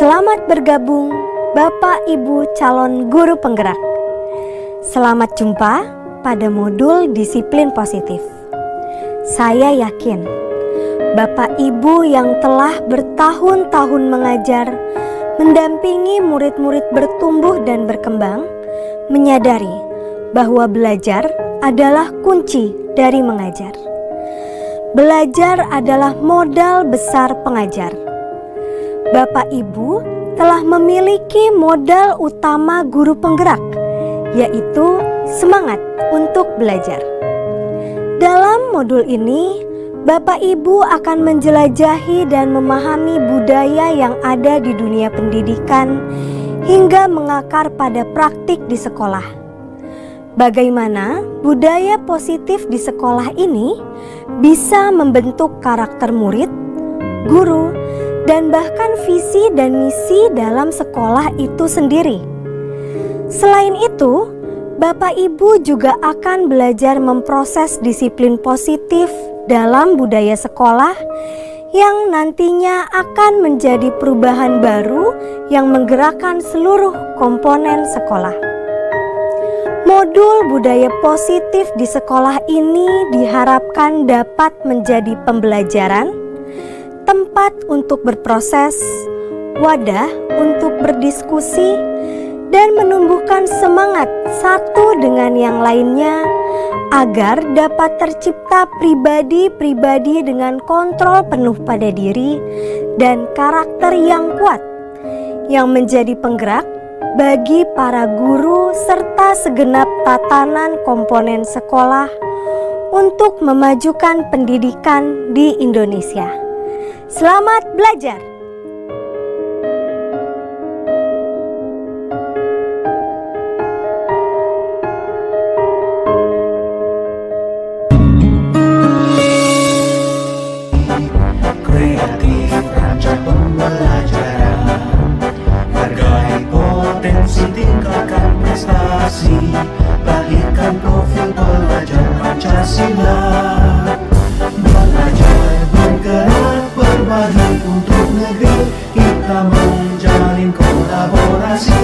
Selamat bergabung Bapak Ibu calon guru penggerak. Selamat jumpa pada modul disiplin positif. Saya yakin Bapak Ibu yang telah bertahun-tahun mengajar, mendampingi murid-murid bertumbuh dan berkembang, menyadari bahwa belajar adalah kunci dari mengajar. Belajar adalah modal besar pengajar. Bapak Ibu telah memiliki modal utama guru penggerak, yaitu semangat untuk belajar. Dalam modul ini, Bapak Ibu akan menjelajahi dan memahami budaya yang ada di dunia pendidikan hingga mengakar pada praktik di sekolah. Bagaimana budaya positif di sekolah ini bisa membentuk karakter murid, guru, dan bahkan visi dan misi dalam sekolah itu sendiri. Selain itu, Bapak Ibu juga akan belajar memproses disiplin positif dalam budaya sekolah yang nantinya akan menjadi perubahan baru yang menggerakkan seluruh komponen sekolah. Modul budaya positif di sekolah ini diharapkan dapat menjadi pembelajaran, tempat untuk berproses, wadah untuk berdiskusi, dan menumbuhkan semangat satu dengan yang lainnya agar dapat tercipta pribadi-pribadi dengan kontrol penuh pada diri dan karakter yang kuat yang menjadi penggerak bagi para guru serta segenap tatanan komponen sekolah untuk memajukan pendidikan di Indonesia. Selamat belajar! Kreatif rancang pembelajaran, hargai potensi, tingkatkan prestasi, lahirkan profil pelajar Pancasila. Belajar bergerak berbagi untuk negeri, kita menjalin kolaborasi.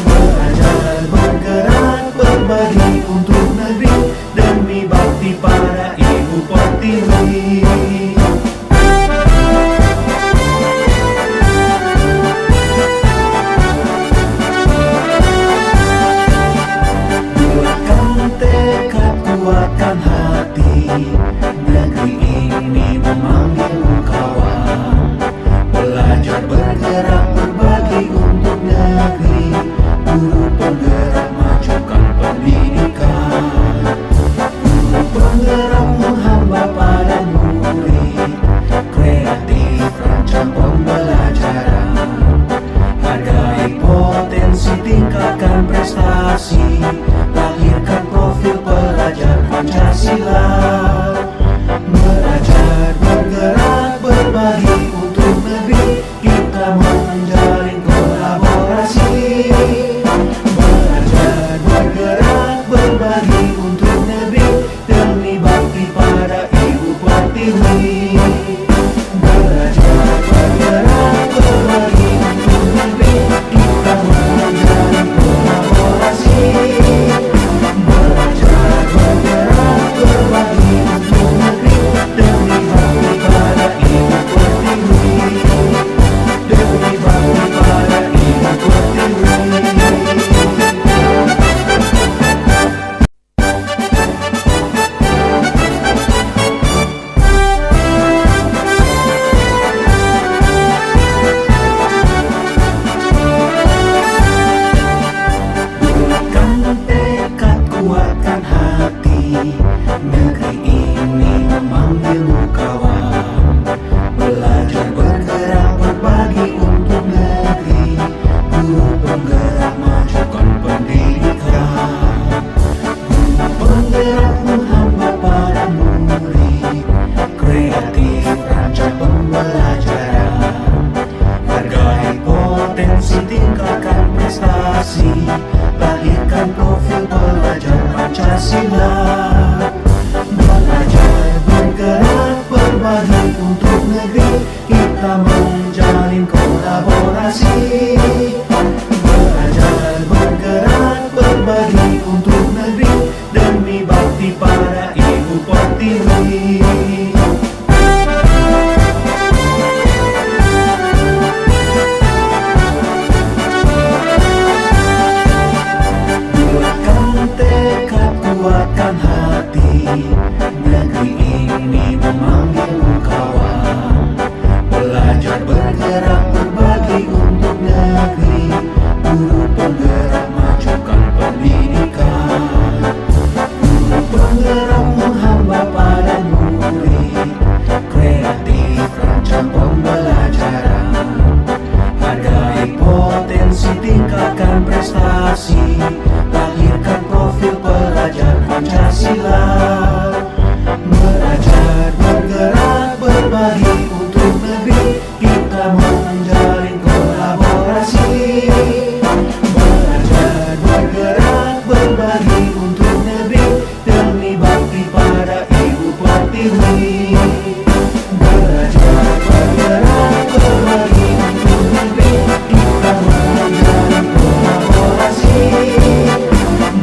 Belajar bergerak berbagi untuk negeri, demi bakti pada Ibu Pertiwi. Buatkan tekad, kuatkan hati, negeri ini memanggilmu kawan. Belajar bergerak berbagi untuk negeri, guru penggerak majukan pendidikan. Guru penggerak menghamba pada murid, kreatif rancang pembelajaran, hargai potensi, tingkatkan prestasi, lahirkan profil pelajar Pancasila. Belajar bergerak berbagi untuk negeri, kita menjalin kolaborasi. Belajar bergerak berbagi untuk negeri, demi bakti pada Ibu Pertiwi. Belajar bergerak berbagi untuk negeri, kita menjalin kolaborasi. Belajar bergerak berbagi untuk negeri, demi bakti pada Ibu Pertiwi. Demi bakti pada Ibu Pertiwi. Buatkan tekad, kuatkan hati, negeri ini memanggilmu kawan. Belajar bergerak berbagi untuk negeri, guru penggerak majukan pendidikan. Guru penggerak menghamba pada murid, kreatif rancang pembelajaran, hargai potensi, tingkatkan prestasi, lahirkan profil pelajar Pancasila. Belajar bergerak berbagi untuk negeri, kita menjalin kolaborasi. kolaborasi, belajar bergerak berbagi untuk negeri demi bakti pada Ibu Pertiwi. Bulatkan tekad, kuatkan hati, negeri ini memanggilmu kawan. Belajar bergerak berbagi untuk negeri, guru penggerak majukan pendidikan. Guru penggerak menghamba pada murid, kreatif rancang pembelajaran. Hargai potensi, tingkatkan prestasi, lahirkan profil pelajar Pancasila. Belajar bergerak berbagi untuk negeri, kita menjalin kolaborasi. Belajar bergerak berbagi untuk negeri demi bakti pada Ibu Pertiwi. Belajar bergerak berbagi untuk negeri, kita menjalin kolaborasi.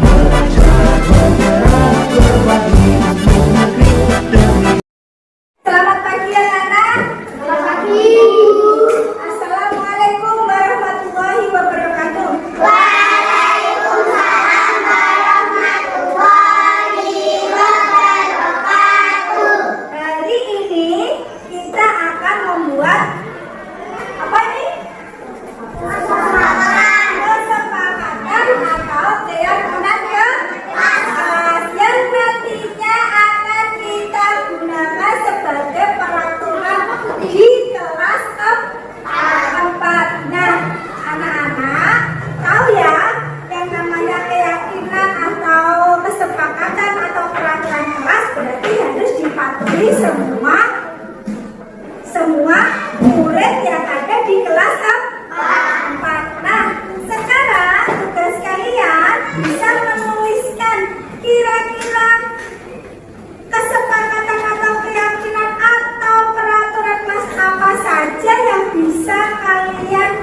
Belajar bergerak berbagi untuk negeri demi. Selamat pagi anak-anak. Selamat pagi. Assalamualaikum warahmatullahi wabarakatuh. Waalaikumsalam warahmatullahi wabarakatuh. Hari ini kita akan membuat apa ini? Kesepakatan atau keyakinan kelas yang nantinya akan kita gunakan sebagai peraturan di kelas 4. Nah, anak-anak tahu ya yang namanya keyakinan atau kesepakatan atau peraturan kelas berarti harus dipatuhi semua murid yang ada di kelas 4. Nah, sekarang tugas kalian bisa menuliskan kira-kira kesepakatan atau keyakinan atau peraturan kelas apa saja yang bisa kalian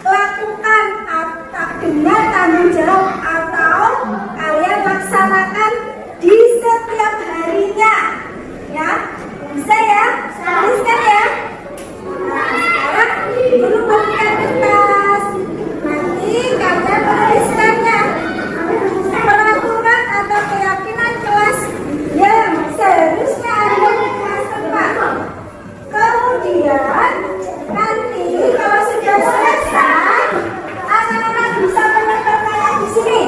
lakukan atau dengan tanggung jawab atau kalian laksanakan di setiap harinya, ya bisa ya, tuliskan ya. Nah, sekarang guru berikan kertas, nanti kalian menuliskannya peraturan atau keyakinan kelas yang seharusnya ada di kelas 4. Kemudian nanti kalau sudah selesai, anak-anak bisa menempelkannya di sini.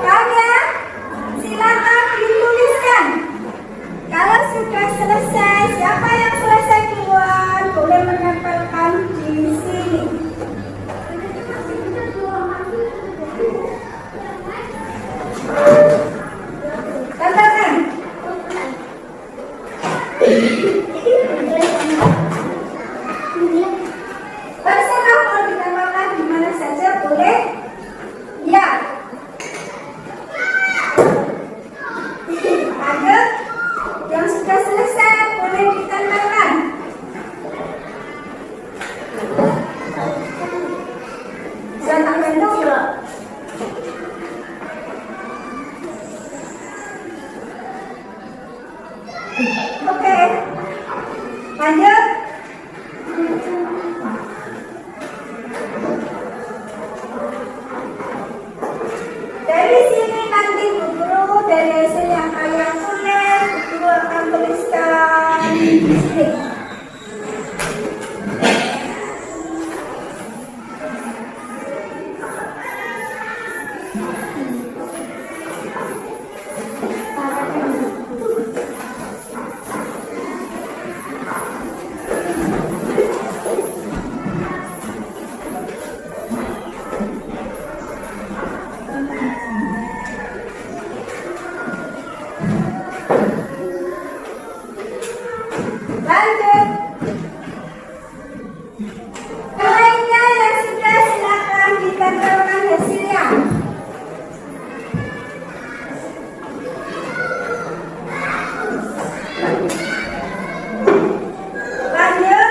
Paham ya? Silakan dituliskan. Kalau sudah selesai, siapa yang selesai duluan boleh menempelkan di sini. Tempelkan. Terserah mau ditempelkan di mana saja boleh. Ya. Lanjut. Yang sudah selesai boleh ditempelkan. Saya tak bantu. Oke. Lanjut. Dari sini nanti guru dari hasil yang kalian tulis, guru akan tuliskan di sini. Lanjut. Lainnya yang sudah silakan ditempelkan hasilnya. Lanjut.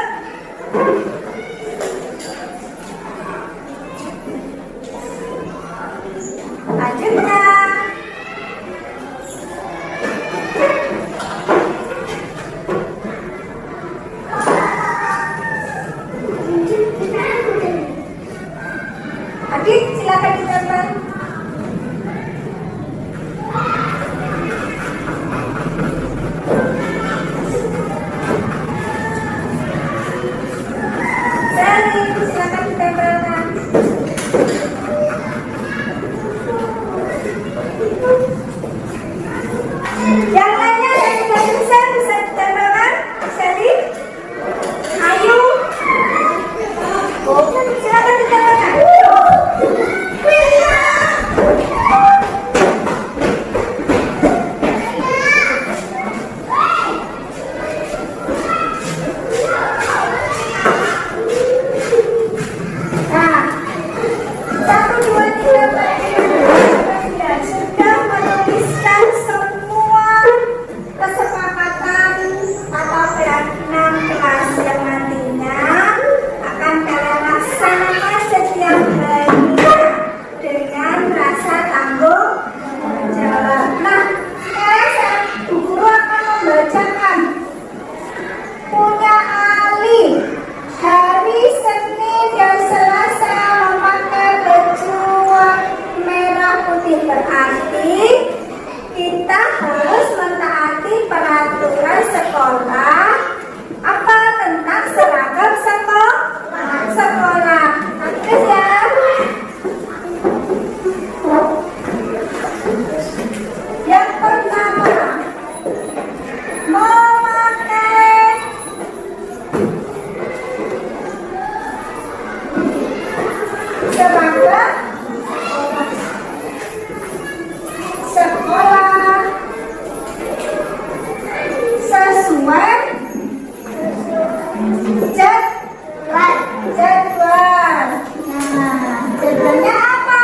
Jadwal. Nah, jadwalnya apa?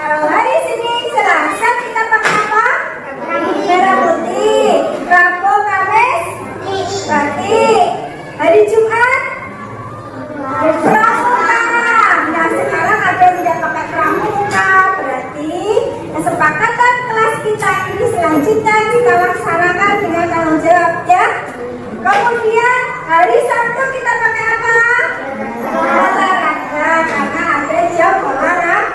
Kalau hari Senin, Selasa kita pakai apa? Merah putih. Rabu, Kamis, batik. Hari Jumat, pramuka. Nah, sekarang ada yang tidak pakai pramuka, berarti kesepakatan kelas kita ini selanjutnya kita laksanakan dengan tanggung jawab ya. Kemudian hari Sabtu kita pakai apa? Olahraga, karena ada jam olahraga.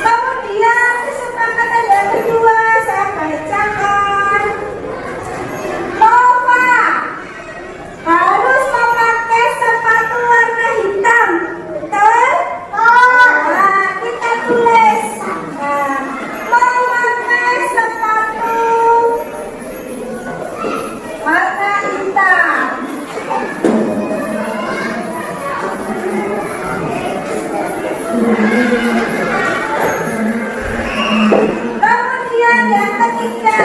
Kemudian kesepakatan yang kedua saya bacakan. Nova harus memakai sepatu warna hitam, betul? Nah, kita tulis. Nah, memakai sepatu warna hitam. Kemudian yang ketiga,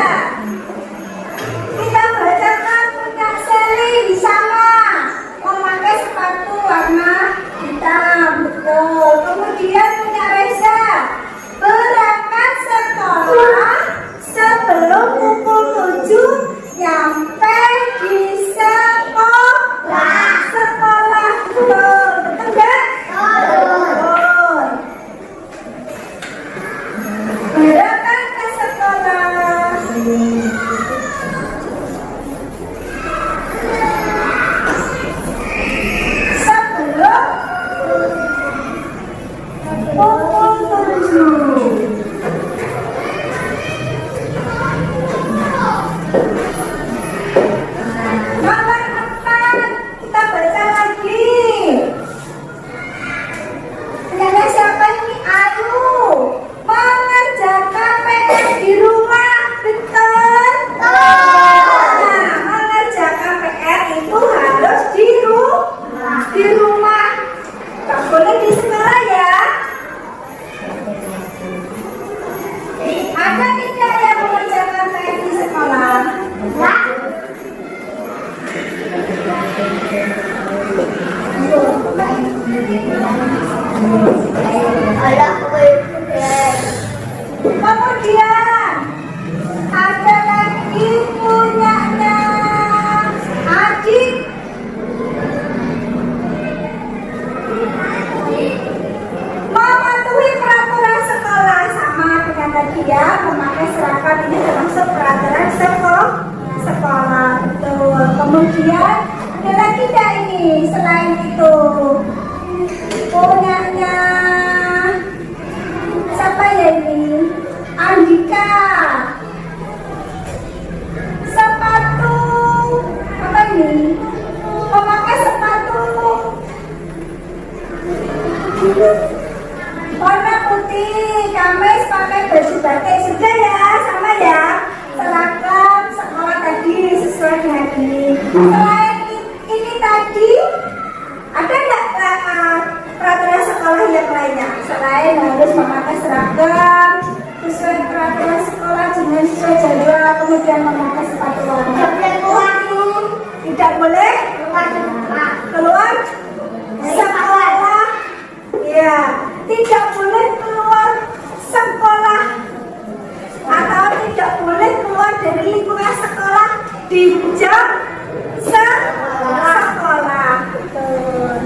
kita bacakan punya Sally di sana memakai sepatu warna hitam, betul. Kemudian punya Reza berangkat sekolah sebelum pukul 7 nyampe di sekolah. Betul, betul nggak? Betul. Berangkat ke sekolah sebelum pukul 7. Nomor 4 kita baca lagi. Punyanya siapa ini? Ayu mengerjakan PR di rumah, betul? Nah, mengerjakan PR itu harus di rumah. Tak boleh di sekolah ya. Ada tidak yang mengerjakan PR di sekolah? Kemudian ada lagi punyanya Adik. Mematuhi peraturan sekolah sama dengan tadi ya, memakai seragam ini termasuk peraturan sekolah. Betul. Kemudian ada lagi tidak ini selain itu punyanya siapa ya ini? Andika. Sepatu apa ini? Memakai sepatu warna putih. Kamis pakai baju batik. Sudah ya, sama ya. Seragam sekolah tadi sesuai dengan ini. Selain ini tadi ada nggak peraturan sekolah yang lainnya? Selain harus memakai seragam sesuai peraturan sekolah dengan sesuai jadwal, kemudian memakai sepatu warna putih, tidak boleh keluar sekolah. Ya, tidak boleh keluar sekolah atau tidak boleh keluar dari lingkungan sekolah di jam sekolah. Betul.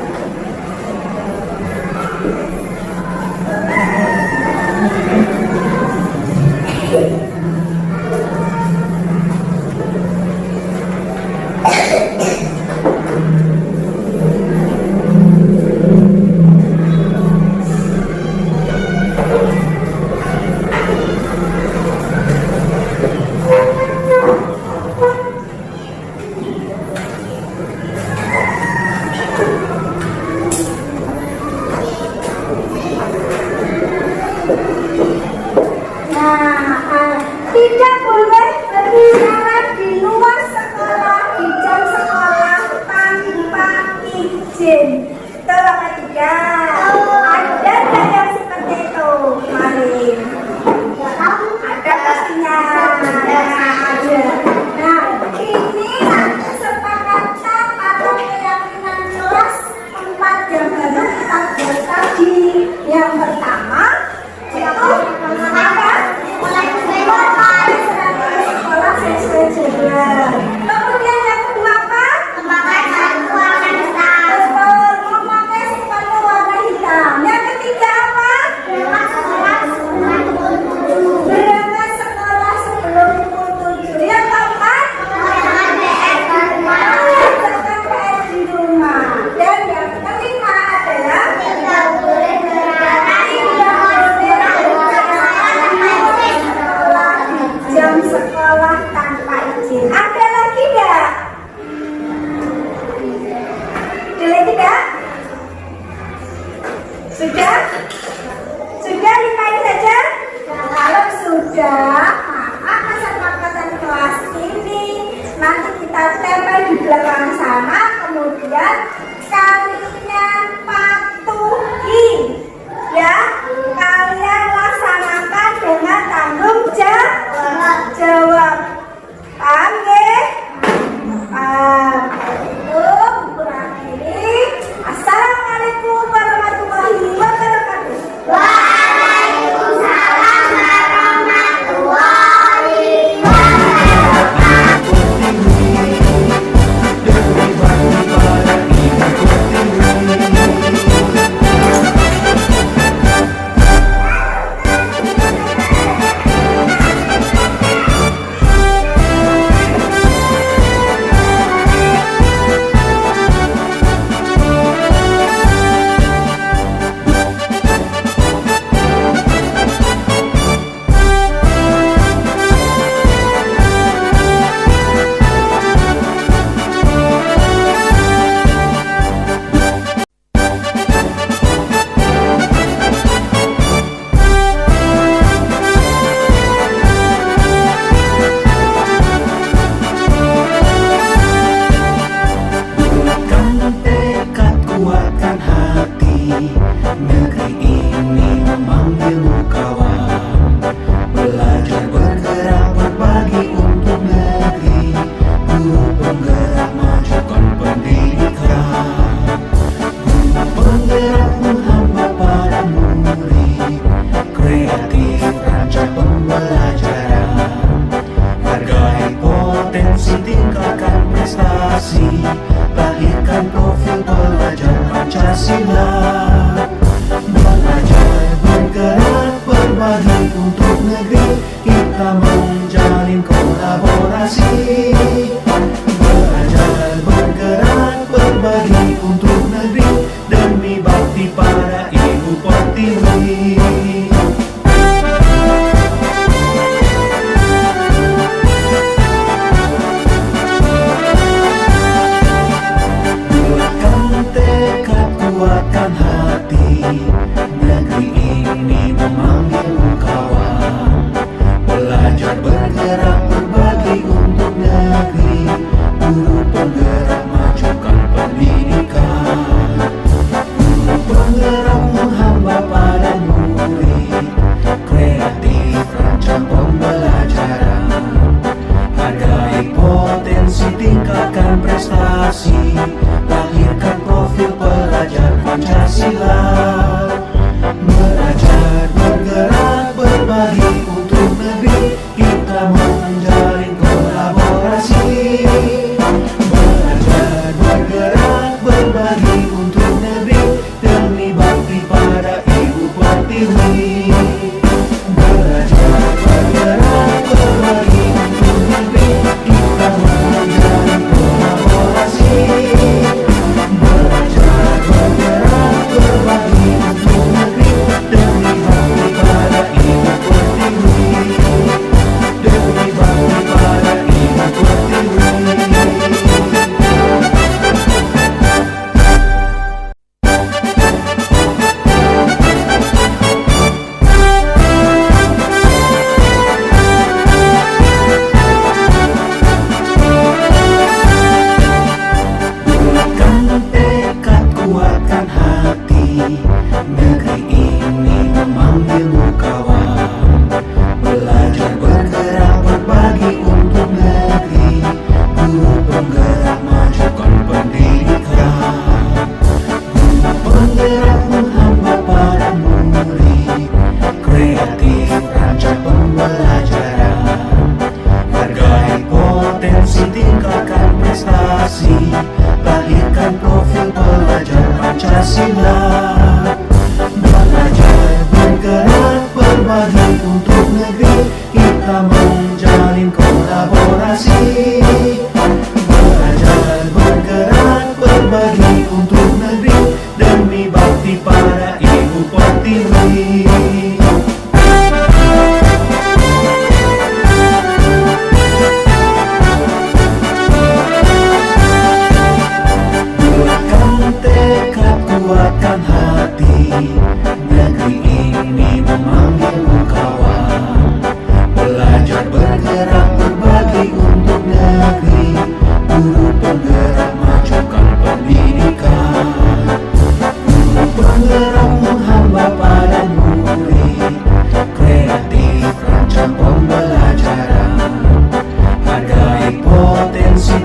kita tempel di belakang sana, kemudian kalian patuhi, ya. Kalian laksanakan dengan tanggung jawab. Paham ya? Paham. Assalamualaikum warahmatullahi wabarakatuh. Waalaikumsalam warahmatullahi wabarakatuh. Demi bakti para ibu kuatkan hati, negeri ini memanggilmu kawan. Belajar bergerak berbagi untuk negeri, guru penggerak majukan pendidikan. Guru penggerak menghamba para murid, kreatif rancang pembelajaran. Hargai potensi, tingkatkan prestasi, lahirkan profil pelajar Pancasila. Belajar bergerak berbagi untuk negeri, kita menjalin kolaborasi. Belajar bergerak berbagi untuk negeri, demi bakti para ibu pertiwi. Kuatkan hati, negeri ini memanggilmu kawan. Belajar bergerak berbagi untuk negeri, guru penggerak majukan pendidikan. Guru penggerak menghamba pada murid, kreatif rancang pembelajaran. Hargai potensi, tingkatkan prestasi, lahirkan profil pelajar Pancasila. Belajar bergerak berbagi untuk negeri, kita menjalin kolaborasi. Belajar bergerak berbagi untuk negeri, demi bakti pada ibu pertiwi. Belajar bergerak berbagi untuk negeri, kita menjalin kolaborasi. Belajar bergerak berbagi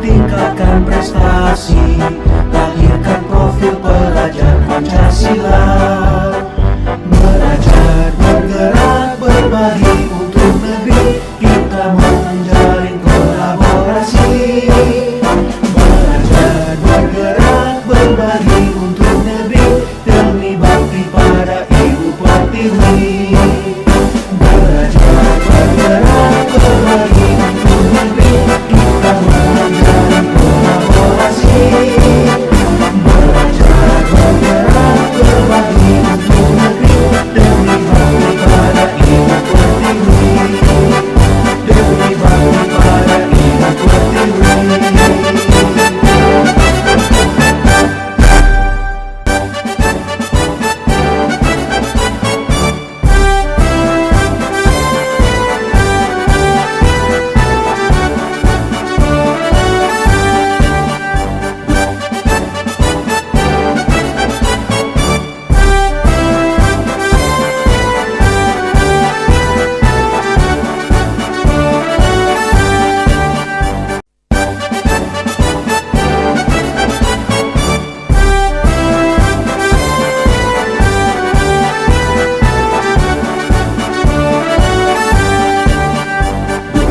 tingkatkan prestasi, lahirkan profil pelajar Pancasila. Belajar, bergerak, berbagi untuk negeri, kita menjalin kolaborasi. Belajar, bergerak, berbagi untuk negeri, demi bakti pada Ibu Pertiwi. Belajar, bergerak, berbagi untuk negeri, kita menjalin kolaborasi. Belajar, bergerak, berbagi untuk negeri, demi bakti pada Ibu Pertiwi. Demi bakti pada Ibu Pertiwi.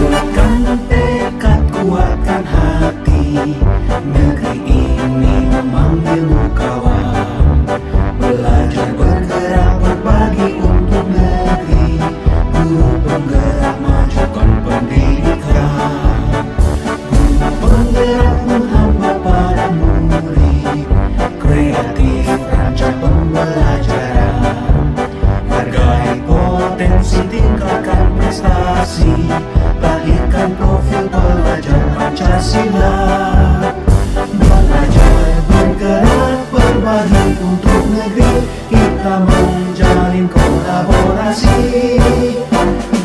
Kuatkan tekad, kuatkan hati, negeri ini memanggilmu kawan. Belajar, bergerak, berbagi untuk negeri, guru penggerak, majukan pendidikan. Guru penggerak menghamba pada murid, kreatif, rancang pembelajaran. Hargai potensi, tingkatkan prestasi, lahirkan profil pelajar Pancasila. Belajar, bergerak, berbagi untuk negeri, kita menjalin kolaborasi.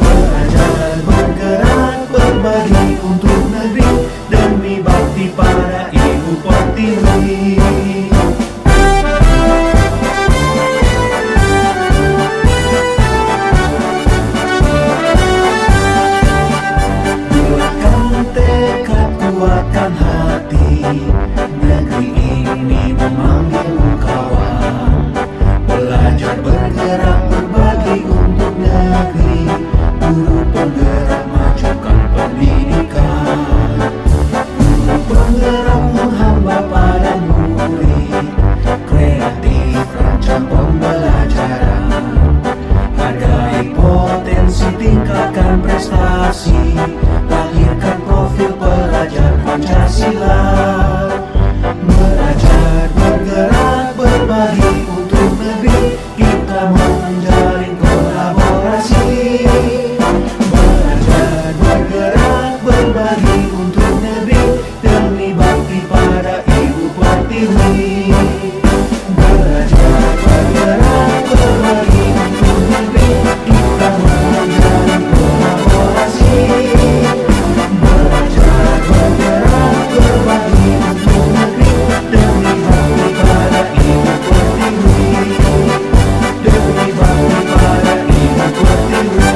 Belajar, bergerak, berbagi untuk negeri, demi bakti pada Ibu Pertiwi. Kuatkan tekad, kuatkan hati, negeri ini memanggilmu kawan. Belajar, bergerak, berbagi untuk negeri, guru penggerak, majukan pendidikan. Guru penggerak menghamba pada murid, kreatif, rancang pembelajaran. Hargai potensi, tingkatkan prestasi, lahirkan profil pelajar Pancasila. Belajar, bergerak, berbagi untuk negeri, kita menjalin kolaborasi. Belajar, bergerak, berbagi untuk negeri, demi bakti pada Ibu Pertiwi. Belajar, bergerak, berbagi untuk negeri, kita menjalin kolaborasi. Belajar, bergerak, berbagi untuk negeri, demi bakti pada Ibu Pertiwi. Demi bakti pada Ibu Pertiwi.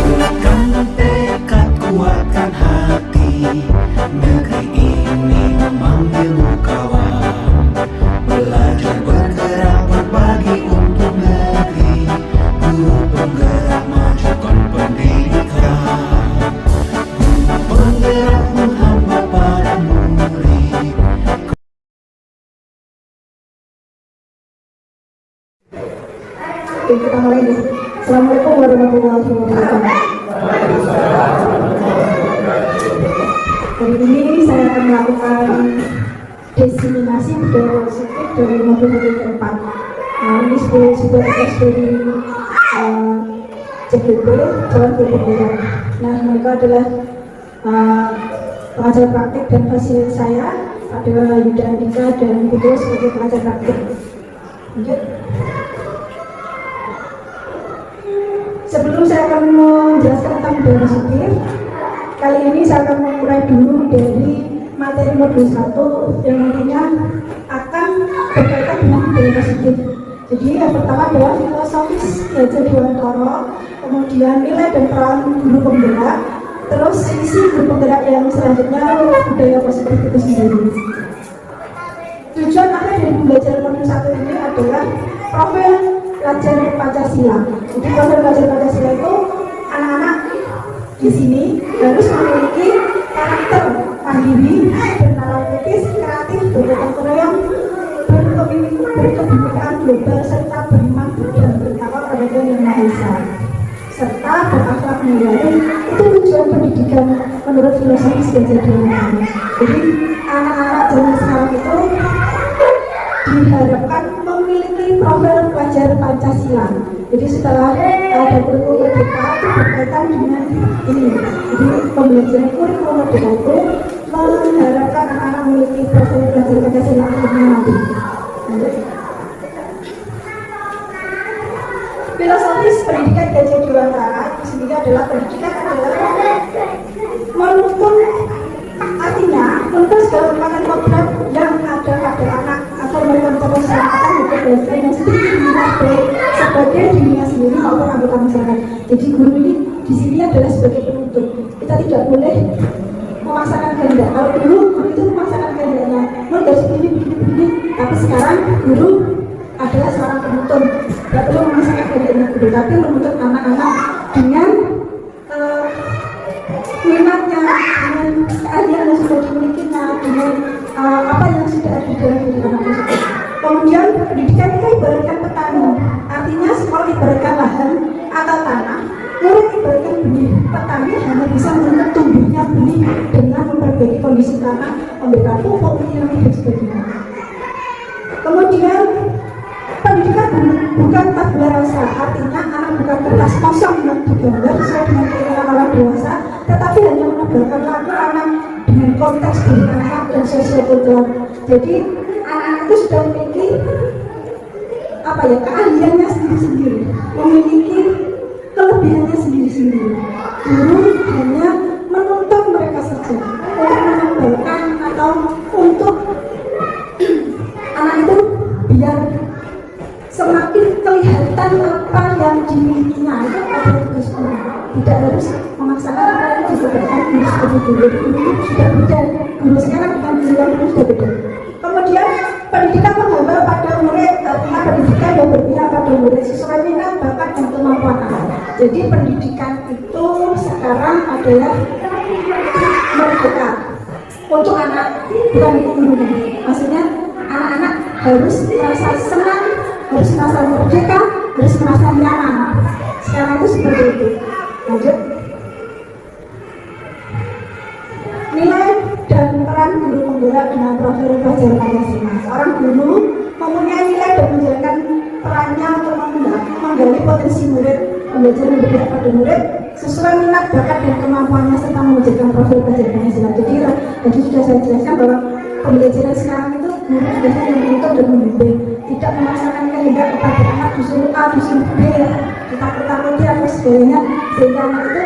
Kuatkan tekad, kuatkan hati, negeri ini memanggilmu kawan. Belajar, bergerak, berbagi untuk negeri, guru penggerak, majukan pendidikan. Guru penggerak menghamba pada murid. Kita mulai. Assalamualaikum warahmatullahi wabarakatuh. Hari ini saya akan melakukan diseminasi budaya positif dari mobil-mobil ke depan. Nah, ini sebuah tugas dari CBP, Jalan Pembelajaran. Nah, mereka adalah pengajar praktik dan fasilitator saya, adalah Yuda Andika dan Budo sebagai pengajar praktik. Lanjut. Sebelum saya akan menjelaskan tentang budaya positif, kali ini saya akan mengurai dulu dari materi modul 1 yang nantinya akan berkaitan dengan budaya positif. Jadi yang pertama adalah filosofis belajar Dewantara, kemudian nilai dan peran guru penggerak, terus sisi guru penggerak yang selanjutnya budaya positif itu sendiri. Tujuan akhir dari pembelajaran modul 1 ini adalah profil pelajar Pancasila. Jadi profil pelajar Pancasila itu anak-anak di sini harus memiliki karakter mandiri, beranalitis, kreatif, bergotong royong, berkebinekaan global serta beriman dan bertakwa pada Tuhan Yang Maha Esa, serta berakhlak mulia. Itu tujuan pendidikan menurut filosofis belajar Dewantara. Jadi anak-anak zaman sekarang itu diharapkan memiliki profil pelajar Pancasila. Jadi setelah ada kurikulum merdeka itu berkaitan dengan ini. Jadi pembelajaran kurikulum merdeka itu mengharapkan anak-anak memiliki profil pelajar Pancasila akhirnya nanti. Filosofis pendidikan belajar Dewantara itu sendiri adalah pendidikan adalah menuntun, artinya menuntun segala merupakan program yang ada pada anak atau mereka mempermasalahkan hukum dasar yang sedikit diminat baik sebagai dirinya sendiri maupun anggota masyarakat. Jadi guru ini di sini adalah sebagai penuntun. Kita tidak boleh memaksakan kehendak. Kalau dulu guru itu memaksakan kehendaknya, harus begini, tapi sekarang guru adalah seorang penuntun. Tidak perlu memaksakan kehendaknya guru, tapi menuntut anak-anak dengan minatnya, dengan keahlian yang sudah dimilikinya, dengan apa yang sudah ada di dalam diri anak tersebut. Kemudian pendidikan itu ibaratkan petani, artinya sekolah ibaratkan lahan atau tanah, murid ibaratkan benih. Petani hanya bisa menuntut tumbuhnya benih dengan memperbaiki kondisi tanah, memberikan pupuk, menyiram dan sebagainya. Kemudian pendidikan bukan tabula rasa, artinya anak bukan kertas kosong yang digambar sesuai dengan keinginan orang dewasa, tetapi hanya menebarkan laku anak dengan konteks diri anak dan sosio-kultural. Jadi anak-anak itu sudah memiliki keahliannya sendiri-sendiri, memiliki kelebihannya sendiri-sendiri. Guru hanya menuntut mereka saja untuk mengembangkan atau untuk anak itu biar semakin kelihatan apa yang dimilikinya. Itu adalah tugas guru. Tidak harus memaksakan apa yang disebutkan guru seperti dulu. Guru sudah beda. Guru sekarang dengan guru yang dulu sudah beda. Kemudian pendidikan menghamba pada murid, artinya pendidikan yang berpihak pada murid sesuai minat, bakat dan kemampuan anak. Jadi pendidikan itu sekarang adalah merdeka untuk anak, bukan untuk gurunya. Maksudnya anak-anak harus merasa senang, harus merasa merdeka, harus merasa nyaman. Sekarang itu seperti itu. Lanjut. Nilai dan peran guru penggerak dengan profil pelajar Pancasila. Seorang guru mempunyai nilai dan menjalankan perannya untuk menggali potensi murid, belajar bergerak pada murid sesuai minat, bakat dan kemampuannya serta mewujudkan profil pelajar Pancasila. Jadi tadi sudah saya jelaskan bahwa pembelajaran sekarang itu guru biasanya yang menuntut dan membimbing, tidak memaksakan kehendak kepada anak disuruh A, disuruh B, ditakut-takuti atau sebagainya, sehingga anak itu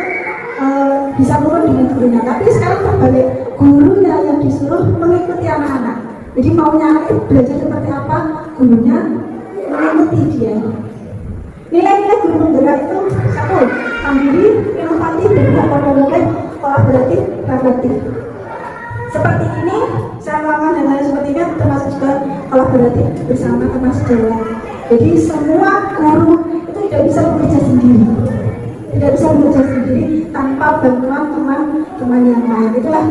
bisa turun dengan gurunya. Tapi sekarang terbalik, gurunya yang disuruh mengikuti anak-anak. Jadi maunya anak itu belajar seperti apa, gurunya mengikuti dia. Nilai-nilai guru penggerak itu satu, mandiri, inovatif, berpihak pada murid, kolaboratif, reflektif. Seperti ini, saya melakukan hal-hal seperti ini termasuk juga kolaboratif bersama teman sejawat. Jadi semua guru itu tidak bisa bekerja sendiri, tidak bisa bekerja sendiri tanpa bantuan teman-teman yang lain. Itulah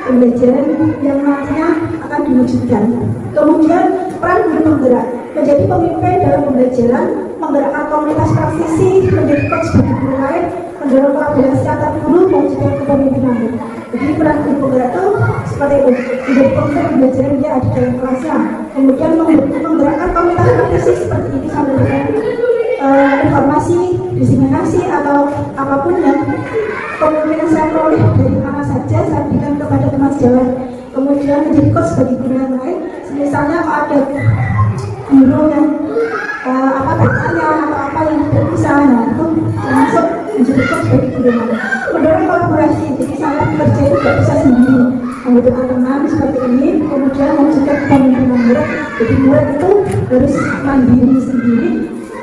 pembelajaran yang nantinya akan diwujudkan. Kemudian Peran guru penggerak menjadi pemimpin dalam pembelajaran, menggerakkan komunitas praktisi, menjadi coach bagi guru lain, mendorong kolaborasi antar guru, mewujudkan kepemimpinan. Jadi peran guru penggerak itu seperti itu, menjadi pemimpin pembelajaran dia ada dalam kelasnya, kemudian menggerakkan komunitas praktisi seperti ini sambil dengan informasi, diseminasi atau apapun yang kemungkinan saya peroleh dari mana saja saya berikan kepada teman sejawat. Kemudian menjadi coach bagi guru yang lain. Misalnya kalau ada guru yang bertanya atau apa yang tidak bisa, nah itu termasuk menjadi coach bagi guru yang lain. Mendorong kolaborasi, jadi saya bekerja itu tidak bisa sendiri, membutuhkan teman seperti ini. Kemudian mewujudkan kepemimpinan murid, jadi murid itu harus mandiri sendiri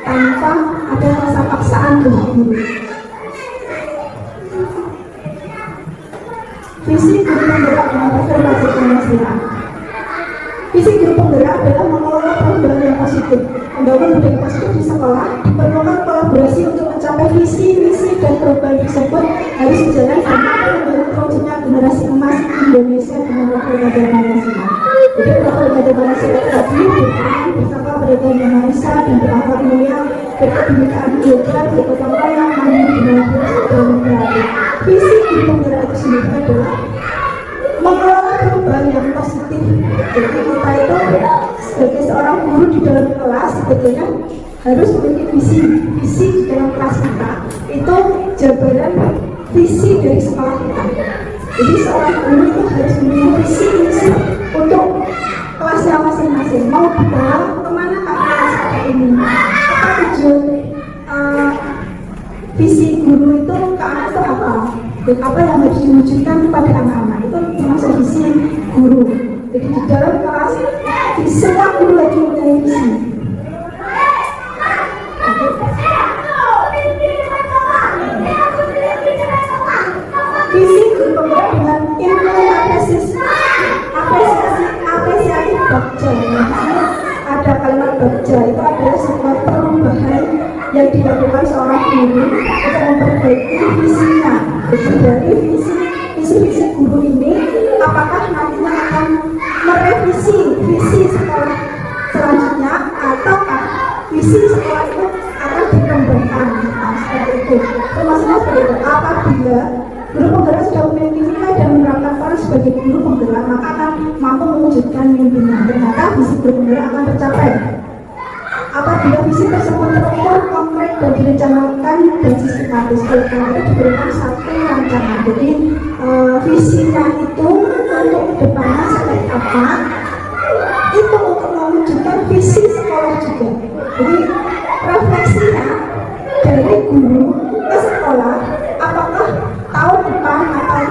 tanpa ada rasa paksaan dari guru. Visi guru penggerak dengan afirmasi Pancasila. Visi guru penggerak adalah mengelola perubahan yang positif, membangun budaya positif di sekolah, diperlukan kolaborasi untuk mencapai visi, misi, dan perubahan tersebut harus berjalan sama dengan terwujudnya generasi emas Indonesia dengan wakil negara Pancasila. Jadi wakil negara Pancasila tadi bersama perbedaan yang manusia dan berakhlak mulia, berkebinekaan biodra, bergotong royong, mandiri dengan kreatif. Visi guru penggerak itu sendiri adalah mengelola perubahan yang positif. Jadi kita itu sebagai seorang guru di dalam kelas sebetulnya harus memiliki visi di dalam kelas kita. Itu jabaran visi dari sekolah kita. Jadi seorang guru itu harus memiliki visi untuk kelasnya masing-masing. Mau dibawa kemana kelas ini? Apa tujuan visi guru itu ke anak itu apa? Dan apa yang harus diwujudkan kepada anak-anak itu termasuk visi guru. Jadi di dalam kelas semua guru lagi mempunyai visi. Visi guru penggerak dengan ilmu apresiasi bagja. Ada kalimat bagja itu adalah sebuah perubahan yang dilakukan seorang guru untuk memperbaiki visinya. Jadi dari visi guru ini, apakah nantinya akan merevisi visi sekolah selanjutnya, ataukah visi sekolah itu akan dikembangkan? Nah, seperti itu. Termasuknya seperti itu. Apabila guru penggerak sudah memiliki nilai dan menerapkan peran sebagai guru penggerak, maka akan mampu mewujudkan mimpinya. Ternyata visi guru penggerak akan tercapai apabila visi tersebut terukur, konkret, dan direncanakan dan sistematis. Oleh karena itu diberikan satu rancangan. Jadi visinya itu untuk kedepannya seperti apa, itu untuk mewujudkan visi sekolah juga. Jadi refleksinya dari guru ke sekolah, apakah tahun depan atau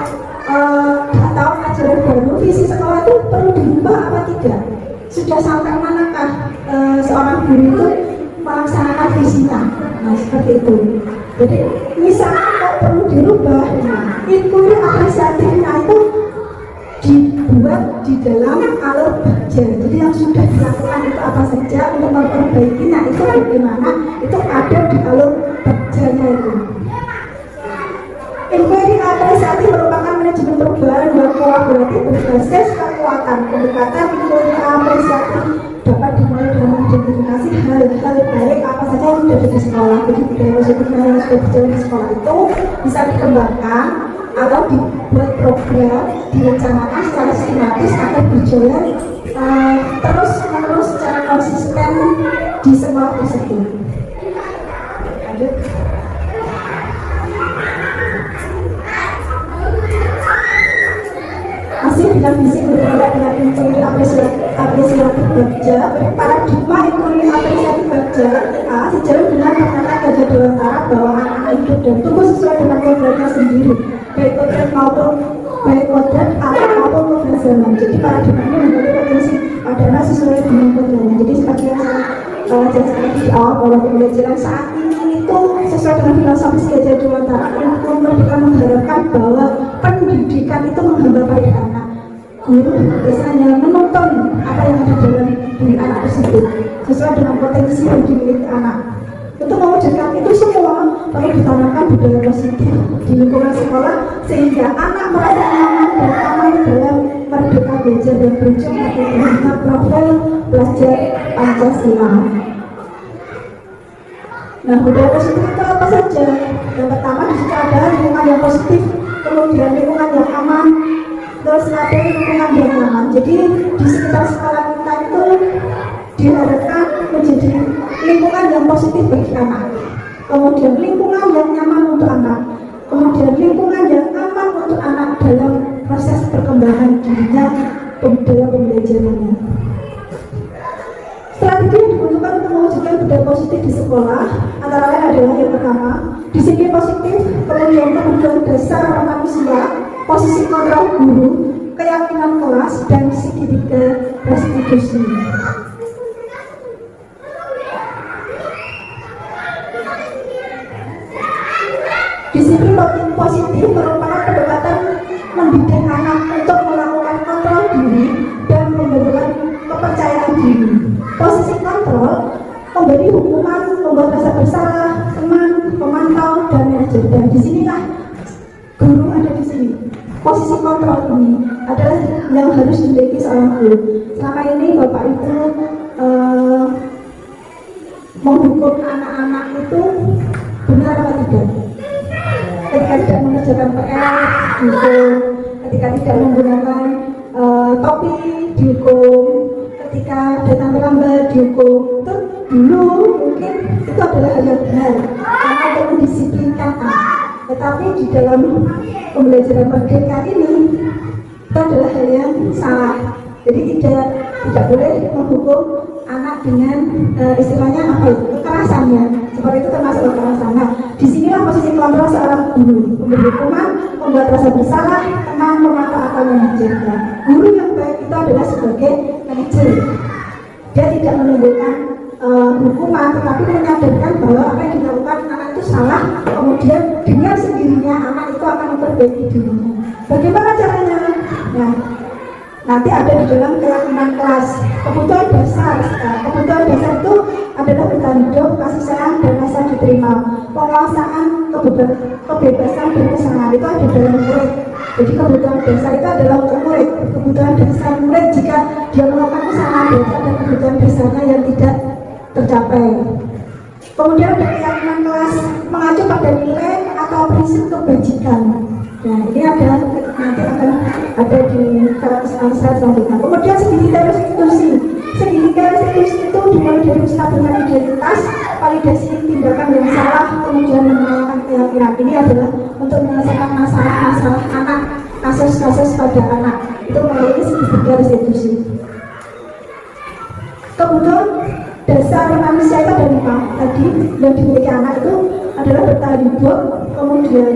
tahun ajaran baru visi sekolah itu perlu dirubah apa tidak? Sudah sampai manakah seorang guru itu melaksanakan visinya? Nah, seperti itu. Jadi misalnya kalau perlu dirubah, inquiry apresiatifnya itu dibuat di dalam alur bagja. Jadi yang sudah dilakukan itu apa saja untuk memperbaikinya itu bagaimana, itu ada di alur bagjanya itu. Inquiry apresiatif merupakan manajemen perubahan dan kolaboratif berbasis kekuatan. Pendekatan inquiry apresiatif dapat dimulai dengan mengidentifikasi hal-hal baik apa saja yang sudah ada di sekolah. Jadi budaya positif yang sudah berjalan di sekolah itu bisa dikembangkan atau dibuat program, direncanakan secara sistematis agar berjalan terus-menerus secara konsisten di sekolah tersebut. Lanjut. Masih dengan visi berbeda dengan inquiry apresiatif bagja, paradigma inquiry apresiatif bagja sejalan dengan pernyataan Gajah Dewantara bahwa anak hidup dan tumbuh sesuai dengan kodratnya sendiri, baik kodrat maupun kodrat zaman. Jadi paradigma ini memiliki potensi pada anak sesuai dengan kodratnya. Jadi seperti yang saya jelaskan di awal bahwa pembelajaran saat ini itu sesuai dengan filosofis Gajah Dewantara yang mereka mengharapkan bahwa pendidikan itu menghamba pada anak. Guru biasanya menonton apa yang ada dalam diri anak tersebut sesuai dengan potensi yang dimiliki anak. Untuk mewujudkan itu semua perlu ditanamkan budaya positif di lingkungan sekolah sehingga anak merasa nyaman dan aman dalam merdeka belajar dan berujung pada profil belajar Pancasila. Nah, budaya positif itu apa saja? Yang pertama di situ ada lingkungan yang positif, kemudian lingkungan yang aman, terus ada lingkungan yang nyaman. Jadi di sekitar sekolah kita itu diharapkan menjadi lingkungan yang positif bagi anak, kemudian lingkungan yang nyaman untuk anak, kemudian lingkungan yang aman untuk anak dalam proses perkembangan dirinya, budaya pembelajarannya. Strategi yang dibutuhkan untuk mewujudkan budaya positif di sekolah antara lain adalah yang pertama, disiplin positif, kemudian kebutuhan dasar manusia, posisi kontrol guru, keyakinan kelas, dan segitiga restitusi. Disiplin positif merupakan pendekatan mendidik anak untuk melakukan kontrol diri dan membentukkan kepercayaan diri. Posisi kontrol memberi hukuman, membuat rasa bersalah, teman, pemantau, dan manajer. Dan disinilah guru ada di sini. Posisi kontrol ini adalah yang harus dimiliki seorang guru. Selama ini Bapak Ibu menghukum anak-anak itu benar atau tidak? Ketika tidak mengerjakan PR dihukum, ketika tidak menggunakan topi dihukum, ketika datang terlambat dihukum. Itu dulu mungkin itu adalah hal yang benar karena untuk mendisiplinkan anak. Tetapi di dalam pembelajaran merdeka ini itu adalah hal yang salah. Jadi tidak boleh menghukum anak dengan istilahnya apa itu, kekerasannya. Seperti itu termasuk kekerasan. Nah, disinilah posisi kontrol seorang guru, memberi hukuman, membuat rasa bersalah, tenang, memantau atau mengajarkan. Guru yang baik itu adalah sebagai manajer. Dia tidak menimbulkan hukuman, tetapi menyadarkan bahwa apa yang dilakukan anak itu salah. Kemudian dengan sendirinya anak itu akan memperbaiki dirinya. Bagaimana caranya? Nah, nanti ada di dalam keyakinan kelas. Kebutuhan dasar itu adalah bertahan hidup, kasih sayang, dan rasa diterima. Penguasaan kebebasan dan kesenangan itu ada dalam murid. Jadi kebutuhan dasar itu adalah untuk murid. Kebutuhan dasar murid jika dia melakukan kesalahan dasar dan kebutuhan dasarnya yang tidak tercapai. Kemudian ada keyakinan kelas mengacu pada nilai atau prinsip kebajikan. Nah, ini ada nanti akan ada di slide selanjutnya. Kemudian segitiga restitusi. Segitiga restitusi itu dimulai dari penstabilan identitas, validasi tindakan yang salah, kemudian mengenalkan keyakinan. Ini adalah untuk menyelesaikan masalah-masalah anak, kasus-kasus pada anak. Itu melalui segitiga restitusi. Kemudian dasar manusia itu ada 5 tadi yang dimiliki anak itu adalah bertahan hidup, kemudian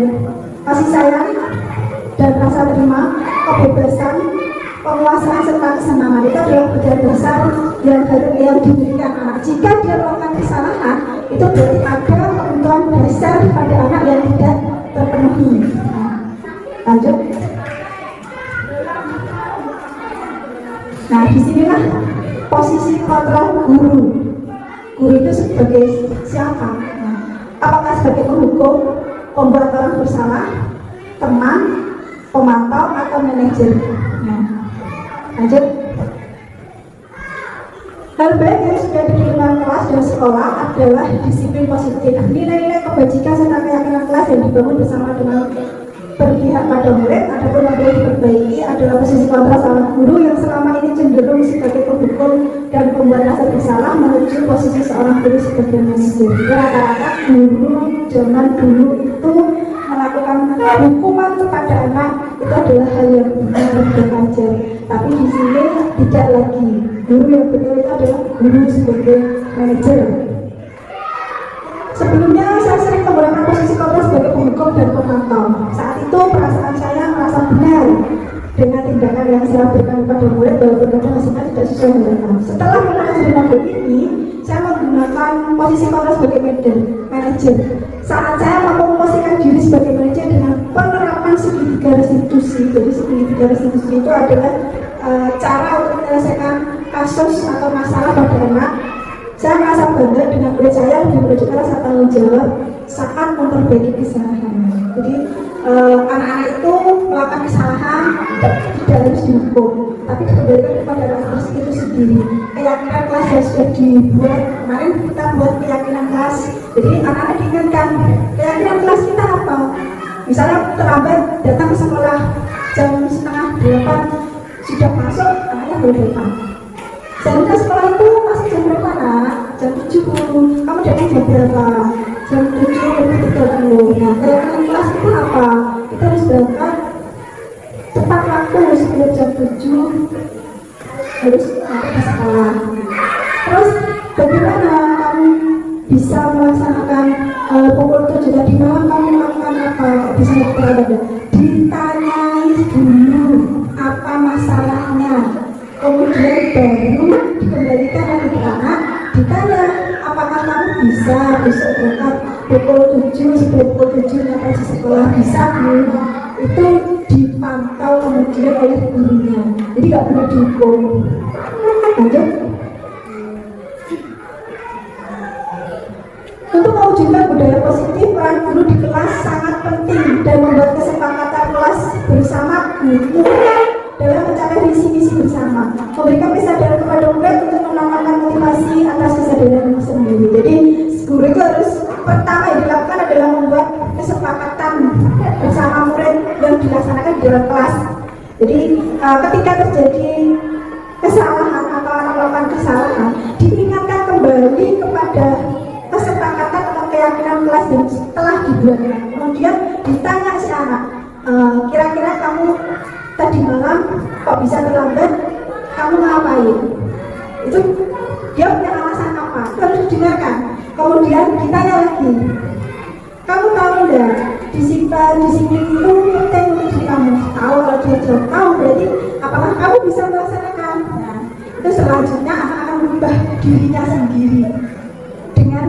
kasih sayang dan rasa terima, kebebasan, penguasaan serta kesenangan. Itu adalah budaya dasar yang dimiliki anak. Jika dia melakukan kesalahan, itu berarti ada kebutuhan dasar pada anak yang tidak terpenuhi. Lanjut. Nah, disinilah posisi kontrol guru. Guru itu sebagai siapa? Nah, apakah sebagai penghukum, pembuat orang bersalah, teman, pemantau, atau manajer? Nah, lanjut. Hal baik yang sudah diterima kelas dan sekolah adalah disiplin positif, nilai-nilai kebajikan serta keyakinan kelas yang dibangun bersama dengan berpihak pada murid. Adapun yang perlu diperbaiki adalah posisi kontrol seorang guru yang selama ini cenderung sebagai penghukum dan pembuat rasa bersalah menuju posisi seorang guru sebagai manajer. Rata-rata guru zaman dulu itu melakukan hukuman kepada anak itu adalah hal yang benar dan wajar. Tapi di sini tidak lagi. Guru yang benar itu adalah guru sebagai manajer. Sebelumnya saya sering menggunakan posisi kontrol sebagai penghukum dan pemantau. Saat itu perasaan saya merasa benar dengan tindakan yang saya berikan kepada murid, bahwa terkadang hasilnya tidak sesuai harapan. Setelah mempelajari modul ini, saya menggunakan posisi kontrol sebagai manajer. Saat saya mempromosikan diri sebagai manajer dengan penerapan segitiga restitusi. Jadi segitiga restitusi itu adalah cara untuk menyelesaikan kasus atau masalah pada anak. Saya merasa bangga dengan murid saya lebih menunjukkan rasa tanggung jawab saat memperbaiki kesalahan. Jadi anak-anak itu melakukan kesalahan tidak harus dihukum, tapi dikembalikan kepada kelas itu sendiri. Keyakinan kelas yang sudah dibuat kemarin kita buat keyakinan kelas. Jadi anak-anak diingatkan keyakinan kelas kita apa? Misalnya terlambat datang ke sekolah jam 7:30 sudah masuk, anaknya boleh datang. Seharusnya sekolah itu masih jam berapa nak? Jam 7. Kamu datang jam berapa? Jam 7:30. Nah, keyakinan kelas itu apa? Kita harus berangkat tepat waktu sebelum jam 7 harus sampai ke sekolah. Terus bagaimana kamu bisa melaksanakan pukul 7 tadi malam kamu melakukan apa? Bisa terlambat? Ditanyai dulu apa masalahnya, kemudian baru dikembalikan lagi ke anak, ditanya apakah kamu bisa besok berangkat pukul 7 sebelum pukul 7 sampai di sekolah, bisa belum? Itu dipantau kemudian oleh gurunya, jadi nggak boleh dihukum. Lanjut. Untuk mewujudkan budaya positif, peran guru di kelas sangat penting dan membuat kesepakatan kelas bersama guru dalam mencapai visi-misi bersama, memberikan kesadaran kepada murid untuk menanamkan motivasi atas kesadaran sendiri. Jadi guru itu harus pertama yang dilakukan adalah membuat kesepakatan bersama murid yang dilaksanakan di dalam kelas. Jadi ketika terjadi kesalahan atau anak melakukan kesalahan, diingatkan kembali kepada kesepakatan atau keyakinan kelas yang telah dibuat. Kemudian ditanya si anak, kira-kira kamu tadi malam kok bisa terlambat, kamu ngapain? Itu dia punya alasan apa? Itu harus didengarkan. Kemudian ditanya lagi, kamu tahu enggak disiplin itu penting untuk diri kamu? Tahu, kalau dia jawab tahu, berarti apakah kamu bisa melaksanakan? Nah, itu selanjutnya anak akan merubah dirinya sendiri dengan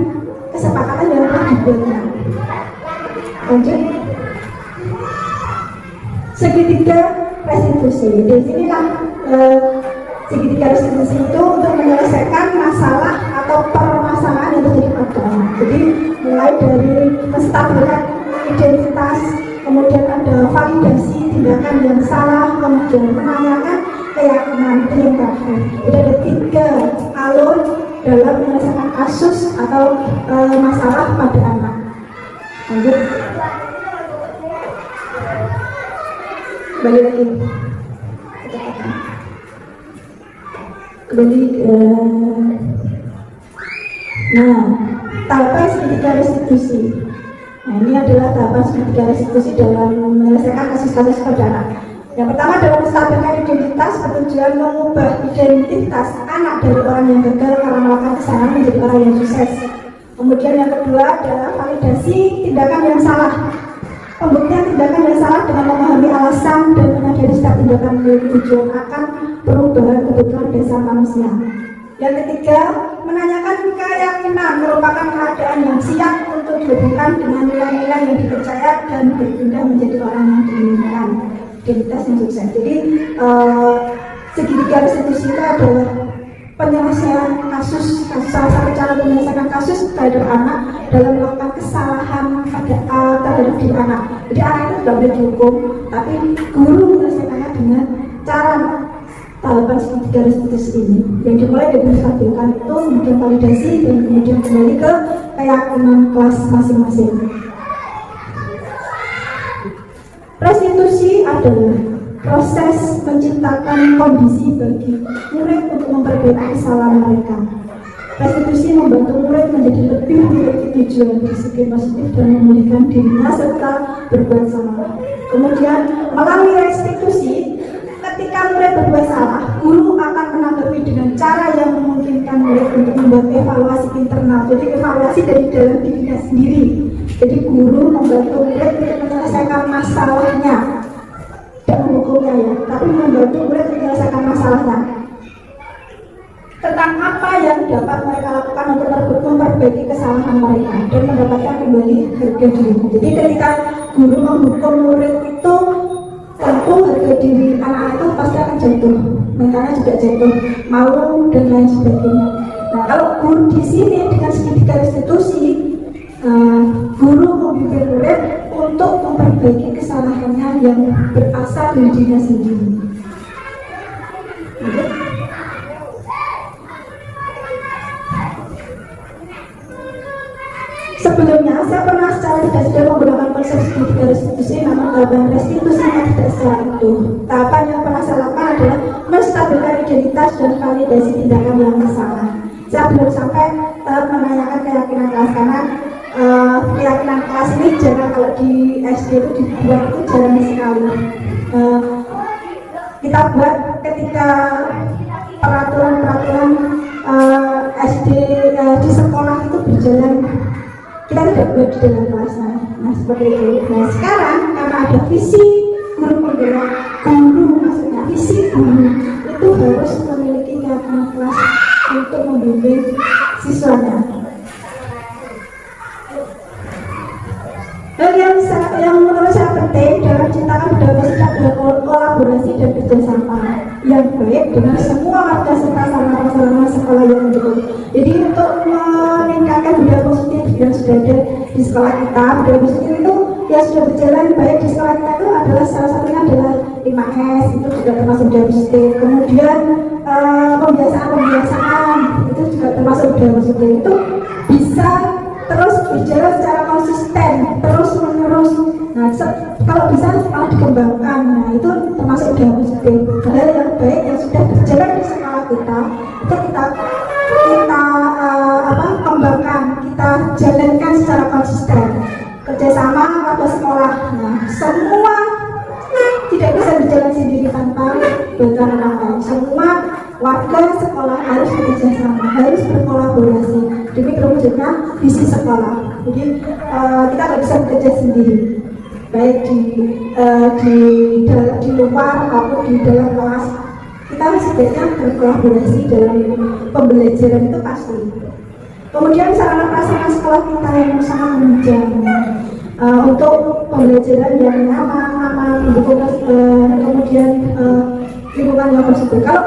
kesepakatan yang telah dibuatnya. Lanjut. Segitiga restitusi. Di sinilah segitiga restitusi itu untuk menyelesaikan masalah atau permasalahan yang terjadi pada anak. Jadi mulai dari menstabilkan identitas, kemudian ada validasi tindakan yang salah, kemudian menanyakan keyakinan itu yang terakhir. Jadi ada 3 alur dalam menyelesaikan kasus atau masalah pada anak. Lanjut. Kembali lagi. Nah, tahapan segitiga restitusi. Nah, ini adalah tahapan segitiga restitusi dalam menyelesaikan kasus-kasus pada anak. Yang pertama adalah menstabilkan identitas, bertujuan mengubah identitas anak dari orang yang gagal karena melakukan kesalahan menjadi orang yang sukses. Kemudian yang kedua adalah validasi tindakan yang salah. Pembuktian tindakan yang salah dengan memahami alasan dan menyadari setiap tindakan memiliki tujuan akan perubahan kebutuhan dasar manusia. Yang ketiga, menanyakan keyakinan merupakan keadaan yang siap untuk dihubungkan dengan nilai-nilai yang dipercaya dan berpindah menjadi orang yang diinginkan, identitas yang sukses. Jadi segitiga restitusi itu adalah penyelesaian kasus salah satu cara menyelesaikan kasus terhadap anak dalam melakukan kesalahan terhadap diri anak. Jadi anak itu tidak boleh dihukum, tapi guru menyelesaikannya dengan cara tahapan segitiga restitusi ini yang dimulai dari menstabilkan itu, kemudian validasi, dan kemudian kembali ke keyakinan kelas masing-masing. Restitusi adalah proses menciptakan kondisi bagi murid untuk memperbaiki kesalahan mereka. Restitusi membantu murid menjadi lebih memiliki tujuan berpikir positif dan memulihkan dirinya serta berbuat salah. Kemudian melalui restitusi, ketika murid berbuat salah, guru akan menanggapi dengan cara yang memungkinkan murid untuk membuat evaluasi internal. Jadi evaluasi dari dalam dirinya sendiri. Jadi guru membantu murid untuk menyelesaikan masalahnya, tidak menghukumnya ya, tapi membantu murid menyelesaikan masalahnya tentang apa yang dapat mereka lakukan untuk memperbaiki kesalahan mereka dan mendapatkan kembali harga diri. Jadi ketika guru menghukum murid itu, tentu harga diri anak-anak itu pasti akan jatuh, mentalnya juga jatuh, malu dan lain sebagainya. Nah, kalau guru di sini dengan segitiga restitusi, guru membimbing murid untuk memperbaiki kesalahannya yang berasal dari dirinya sendiri. Sebelumnya, saya pernah secara tidak sadar menggunakan konsep segitiga restitusi, namun tahapan restitusinya tidak secara utuh. Tahapan yang pernah saya lakukan adalah menstabilkan identitas dan validasi tindakan yang salah. Saya belum sampai menanyakan keyakinan kelas, karena keyakinan kelas ini jarang, kalau di SD itu dibuat itu jarang sekali. Kita buat ketika peraturan-peraturan SD di sekolah itu berjalan, kita tidak buat di dalam kelas. Nah, seperti itu. Nah, sekarang karena ada visi guru penggerak, maksudnya visi guru itu harus memiliki keyakinan kelas untuk membimbing siswanya. Dan yang menurut saya penting dalam menciptakan budaya positif adalah kolaborasi dan kerjasama yang baik dengan semua warga serta sarana sekolah yang mendukung. Jadi untuk meningkatkan budaya positif yang sudah ada di sekolah kita, budaya positif itu yang sudah berjalan baik di sekolah kita itu adalah salah satunya adalah 5S, itu juga termasuk budaya positif. Kemudian pembiasaan itu juga termasuk budaya positif. Itu bisa terus berjalan secara konsisten, terus menerus. Nah, kalau bisa malah dikembangkan. Nah, itu termasuk budaya positif. Hal yang baik yang sudah berjalan di sekolah kita itu kita kembangkan, kita jalankan secara konsisten. Kerjasama warga sekolah. Nah, semua tidak bisa berjalan sendiri tanpa bantuan orang lain. Semua warga sekolah harus bekerjasama, harus berkolaborasi demi terwujudnya visi sekolah. Jadi kita tidak bisa bekerja sendiri, baik di luar maupun di dalam kelas. Kita sebaiknya berkolaborasi dalam pembelajaran itu pasti. Kemudian sarana prasarana sekolah kita yang sangat menunjang untuk pembelajaran yang nyaman, mendukung, kemudian lingkungan yang positif. Kalau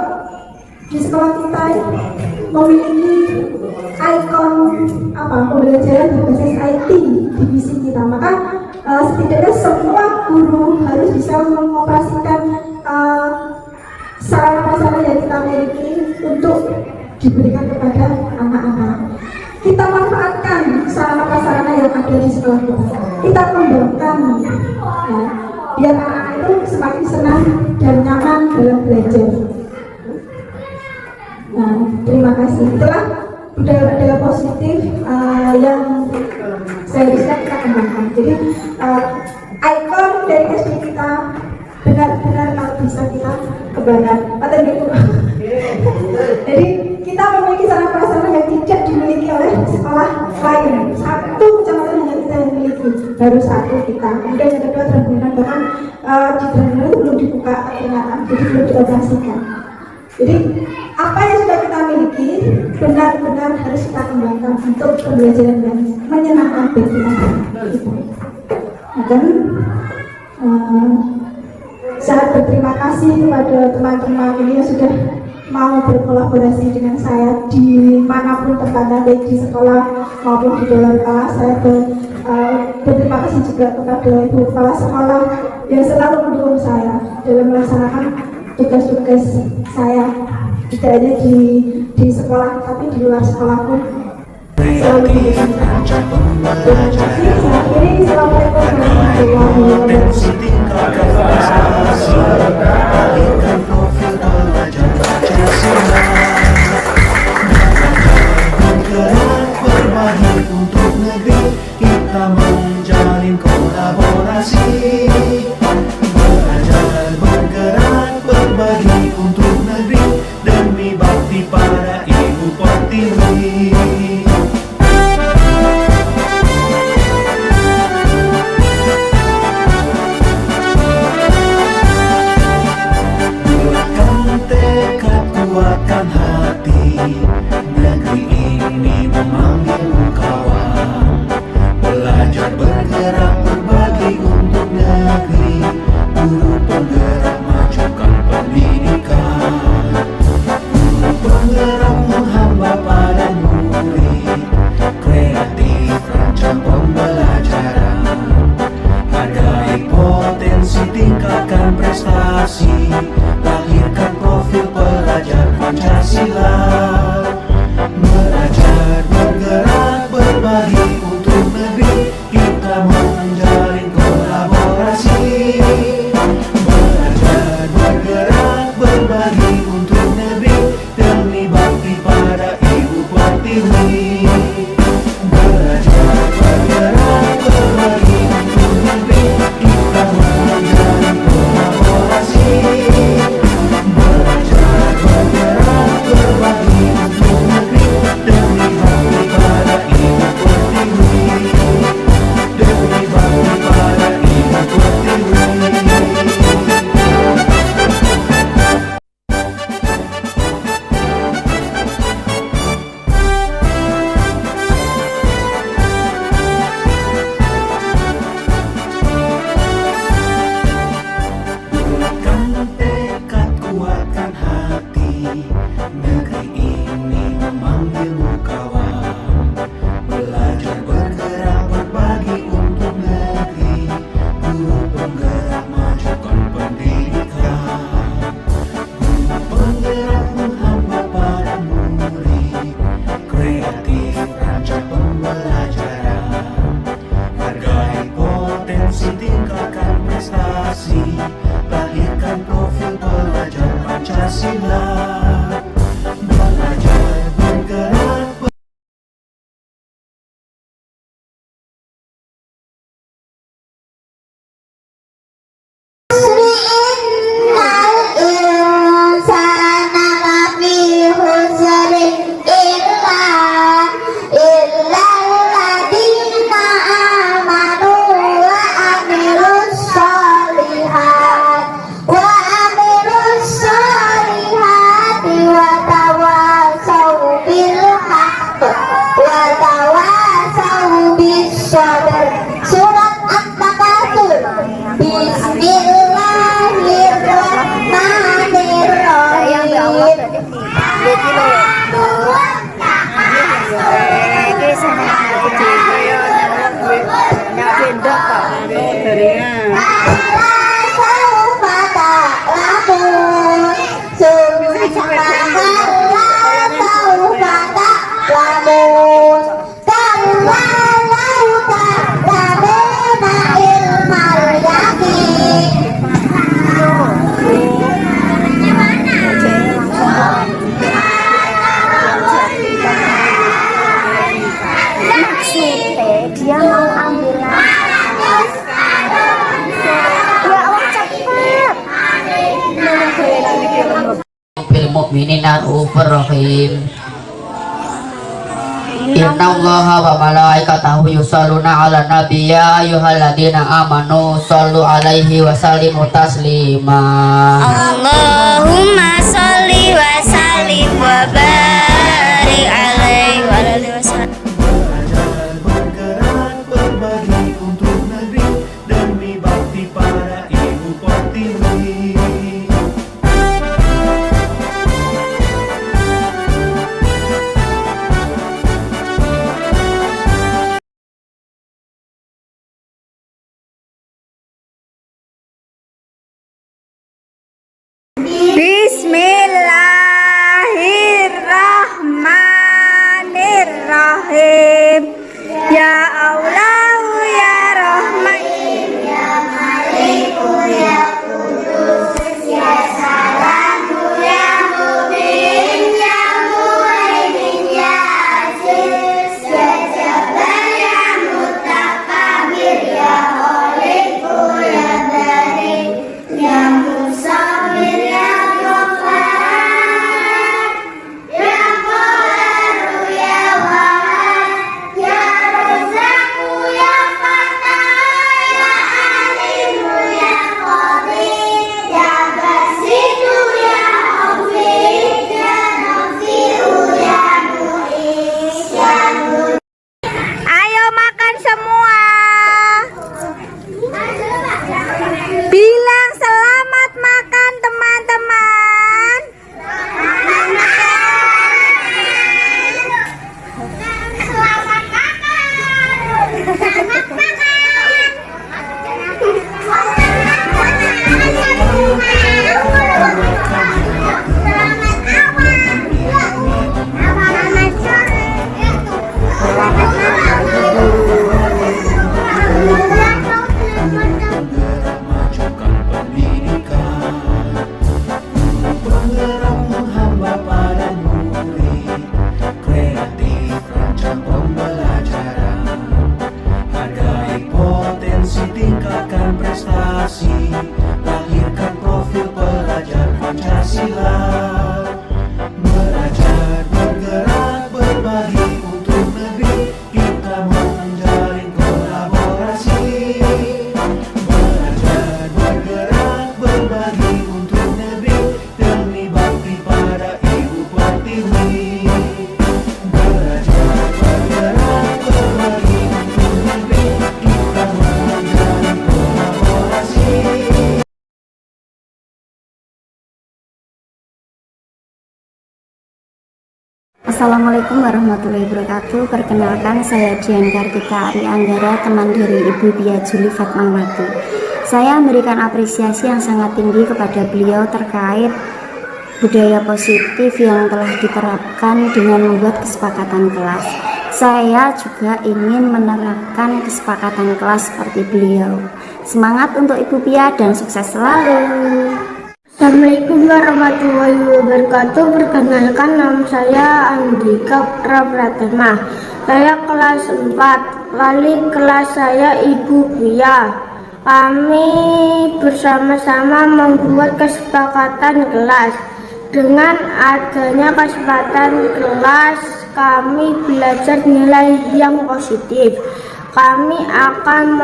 di sekolah kita memiliki ikon pembelajaran berbasis IT divisi kita, maka setidaknya semua guru harus bisa mengoperasikan sarana prasarana yang kita miliki untuk diberikan kepada anak-anak. Kita manfaatkan sarana prasarana yang ada di sekolah kita kembangkan, ya, biar anak-anak itu semakin senang dan nyaman dalam belajar. Nah, terima kasih. Itulah budaya-budaya positif yang seharusnya kita kembangkan. Jadi ikon dari SD kita benar-benar kalau bisa kita kembangkan. Jadi kita memiliki sarana prasarana yang tidak dimiliki oleh sekolah lain. Satu kecamatan yang kita miliki, baru satu kita. Kemudian yang kedua Trenggalek, bahkan di Trenggalek itu belum dibuka ternyata, jadi belum dioperasikan. Jadi apa yang sudah kita miliki benar-benar harus kita kembangkan untuk pembelajaran yang menyenangkan bagi kita. Dan saya berterima kasih kepada teman-teman ini yang sudah mau berkolaborasi dengan saya di manapun tempatnya, baik di sekolah maupun di dalam kelas. Saya berterima kasih juga kepada ibu kepala sekolah yang selalu mendukung saya dalam melaksanakan tugas-tugas saya, tidak hanya di sekolah tapi di luar sekolah pun selalu mendukung saya. Terima kasih. Saya akhiri. Assalamualaikum warahmatullahi untuk negeri kita menjalin kolaborasi, belajar bergerak berbagi untuk negeri demi bakti pada Ibu Pertiwi. Bulatkan tekad, kuatkan hati, negeri ini memanggilmu kawan. Belajar bergerak berbagi untuk negeri. Bismillahirrahmanirrahim. Inna allaha wa malaikatahu yusalluna ala nabi ya ayyuhalladzina amanu sallu alaihi wa sallimu taslima. Allahumma sholli wa sallim wa barik alaihi wa alihi wasallam. Belajar bergerak berbagi untuk negeri demi bakti para ibu pertiwi. Bismillahirrahmanirrahim. Ya Allah ya Rahman ya Maliku ya Kudus ya Salamu ya Mubin ya Muhaimin ya Aziz ya Jabbar ya Mutakabir ya Khaliqu ya Bari ya Musawwir ya Ghaffar ya Qaharu ya Wahab ya Razzaqu ya Fattah ya Alimu ya Qadir ya Basitu ya Hafiz ya Nafi'u ya Mu'is ya Nur. Ayo makan semua. Bilang selamat makan teman-teman. Selamat makan. Selamat Penggerak majukan pendidikan, penggerak menghamba pada murid, kreatif rancang pembelajaran, hargai potensi tingkatkan prestasi, lahirkan profil pelajar Pancasila. Belajar bergerak berbagi untuk negeri, kita menjalin kolaborasi. Belajar bergerak berbagi untuk negeri demi bakti pada ibu pertiwi. Belajar bergerak berbagi untuk negeri, kita menjalin kolaborasi. Assalamualaikum warahmatullahi wabarakatuh. Perkenalkan, saya Dian Kartika Ari Anggara, teman dari Ibu Bia Juli Fatmawati. Saya memberikan apresiasi yang sangat tinggi kepada beliau terkait budaya positif yang telah diterapkan dengan membuat kesepakatan kelas. Saya juga ingin menerapkan kesepakatan kelas seperti beliau. Semangat untuk Ibu Bia dan sukses selalu. Assalamualaikum warahmatullahi wabarakatuh. Perkenalkan, nama saya Andika Pratama. Saya kelas 4. Wali kelas saya Ibu Bia. Kami bersama-sama membuat kesepakatan kelas. Dengan adanya kesepakatan kelas, kami belajar nilai yang positif. Kami akan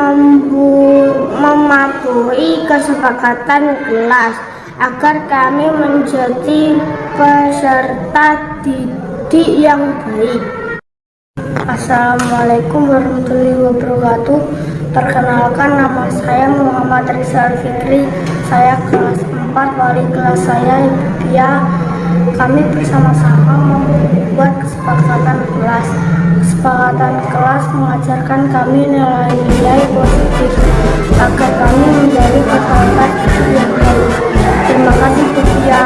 mematuhi kesepakatan kelas agar kami menjadi peserta didik yang baik. Assalamualaikum warahmatullahi wabarakatuh. Perkenalkan, nama saya Muhammad Rizal Fikri. Saya kelas 4, wali kelas saya Ibu Bia. Kami bersama-sama membuat kesepakatan kelas. Kesepakatan kelas mengajarkan kami nilai-nilai positif agar kami menjadi peserta didik yang baik. Terima kasih Bu Bia.